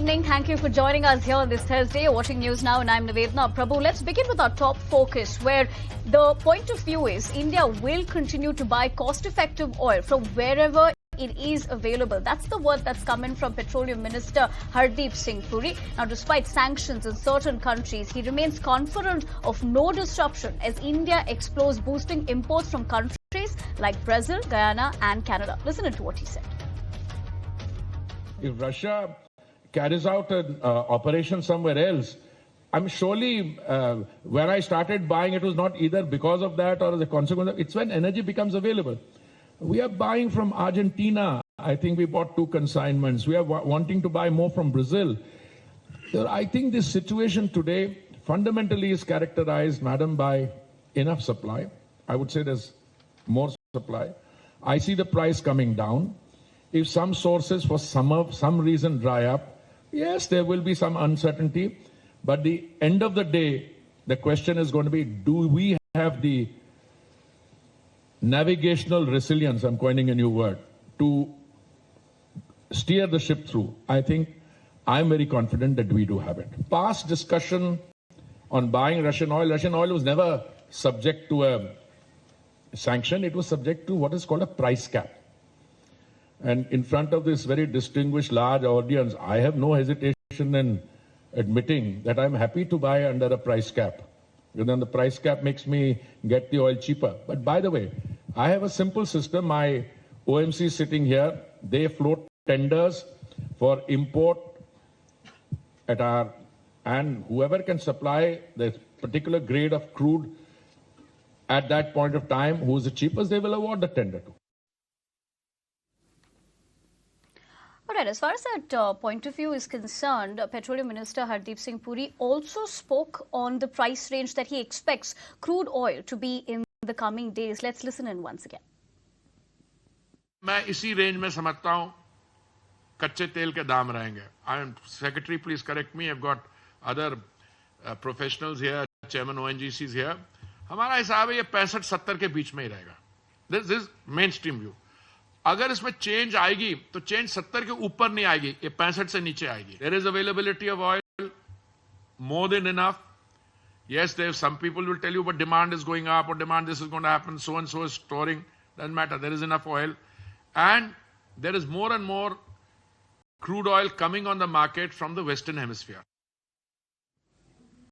evening. Thank you for joining us here on this Thursday. Watching News Now, and I'm Nivedna. Prabhu, let's begin with our top focus, where the point of view is India will continue to buy cost-effective oil from wherever it is available. That's the word that's come in from Petroleum Minister Hardeep Singh Puri. Now, despite sanctions in certain countries, he remains confident of no disruption as India explores boosting imports from countries like Brazil, Guyana and Canada. Listen to what he said. If Russia carries out an operation somewhere else, I'm surely, when I started buying, it was not either because of that or as a consequence of, it's when energy becomes available. We are buying from Argentina. I think we bought 2 consignments. We are wanting to buy more from Brazil. I think this situation today fundamentally is characterized, madam, by enough supply. I would say there's more supply. I see the price coming down. If some sources for some reason dry up, yes, there will be some uncertainty. But the end of the day, the question is going to be, do we have the navigational resilience, I'm coining a new word, to steer the ship through? I think I'm very confident that we do have it. Past discussion on buying Russian oil was never subject to a sanction. It was subject to what is called a price cap. And in front of this very distinguished large audience, I have no hesitation in admitting that I'm happy to buy under a price cap. And then the price cap makes me get the oil cheaper. But by the way, I have a simple system. My OMC sitting here, they float tenders for import and whoever can supply the particular grade of crude at that point of time, who is the cheapest, they will award the tender to. All right, as far as that point of view is concerned, Petroleum Minister Hardeep Singh Puri also spoke on the price range that he expects crude oil to be in the coming days. Let's listen in once again. मैं इसी range में समझता हूं कच्चे तेल के दाम रहेंगे. I am secretary, please correct me. I've got other professionals here, chairman ONGC is here. हमारा हिसाब है ये 65-70 के बीच में ही रहेगा. This is mainstream view. अगर इसमें चेंज आएगी तो चेंज 70 के ऊपर नहीं आएगी, ये 65 से नीचे आएगी. There is availability of oil, more than enough. Yes, there some people will tell you, but demand is going up or demand this is going to happen, so and so is storing. Doesn't matter. There is enough oil, and there is more and more crude oil coming on the market from the Western Hemisphere.